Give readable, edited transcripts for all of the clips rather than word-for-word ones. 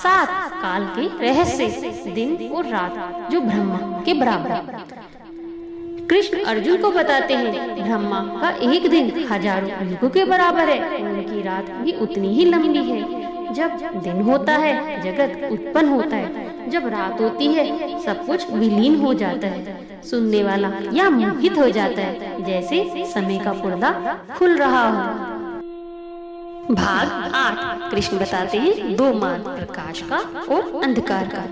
सात काल के रहस्य, दिन और रात जो ब्रह्मा के बराबर है। कृष्ण अर्जुन को बताते हैं ब्रह्मा का एक दिन हजारों युगों के बराबर है, उनकी रात भी उतनी ही लंबी है। जब दिन होता है जगत उत्पन्न होता है, जब रात होती है सब कुछ विलीन हो जाता है। सुनने वाला या मोहित हो जाता है जैसे समय का पर्दा खुल रहा हो। भाग 8 कृष्ण बताते हैं दो मार्ग, प्रकाश का और अंधकार का।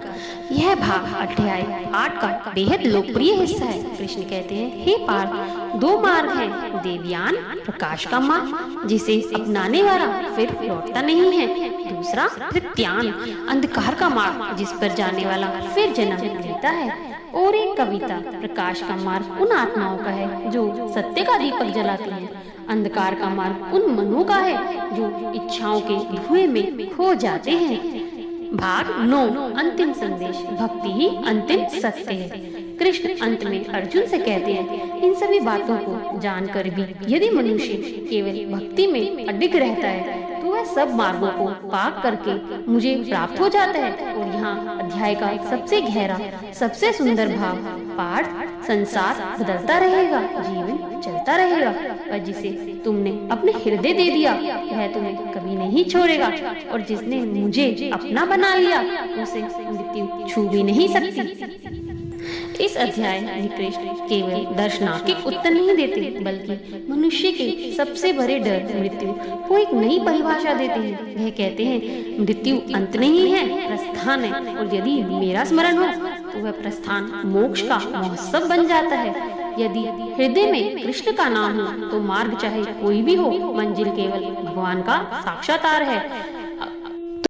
यह भाग अध्याय 8 का बेहद लोकप्रिय हिस्सा है। कृष्ण कहते हैं हे पार्थ, दो मार्ग हैं, देवयान प्रकाश का मार्ग जिसे अपनाने वाला फिर लौटता नहीं है, दूसरा प्रत्यान अंधकार का मार्ग जिस पर जाने वाला फिर जन्म लेता है, और एक कविता प्रकाश का मार्ग उन आत्माओं का है जो सत्य का दीपक जलाती हैं, अंधकार का मार्ग उन मनों का है जो इच्छाओं के धुएं में खो जाते हैं। भाग 9 अंतिम संदेश, भक्ति ही अंतिम सत्य है। कृष्ण अंत में अर्जुन से कहते हैं इन सभी बातों को जानकर भी यदि मनुष्य केवल भक्ति में अडिग रहता है तो वह सब मार्गों को पार करके मुझे प्राप्त हो जाता है। और यहाँ अध्याय का सबसे गहरा सबसे सुंदर भाव, पार्थ संसार बदलता रहेगा, जीवन चलता रहेगा, और जिसे तुमने अपने हृदय दे दिया वह तुम्हें कभी नहीं छोड़ेगा, और जिसने मुझे अपना बना लिया उसे मृत्यु छू भी नहीं सकती। इस अध्याय में कृष्ण केवल दर्शनात्मक उत्तर नहीं देते बल्कि मनुष्य के सबसे बड़े डर मृत्यु को एक नई परिभाषा देते हैं। वह कहते हैं मृत्यु अंत नहीं है, प्रस्थान है, और यदि मेरा स्मरण हो तो वह प्रस्थान मोक्ष का महोत्सव बन जाता है। यदि हृदय में कृष्ण का नाम हो तो मार्ग चाहे कोई भी हो, मंजिल केवल भगवान का साक्षात्कार है।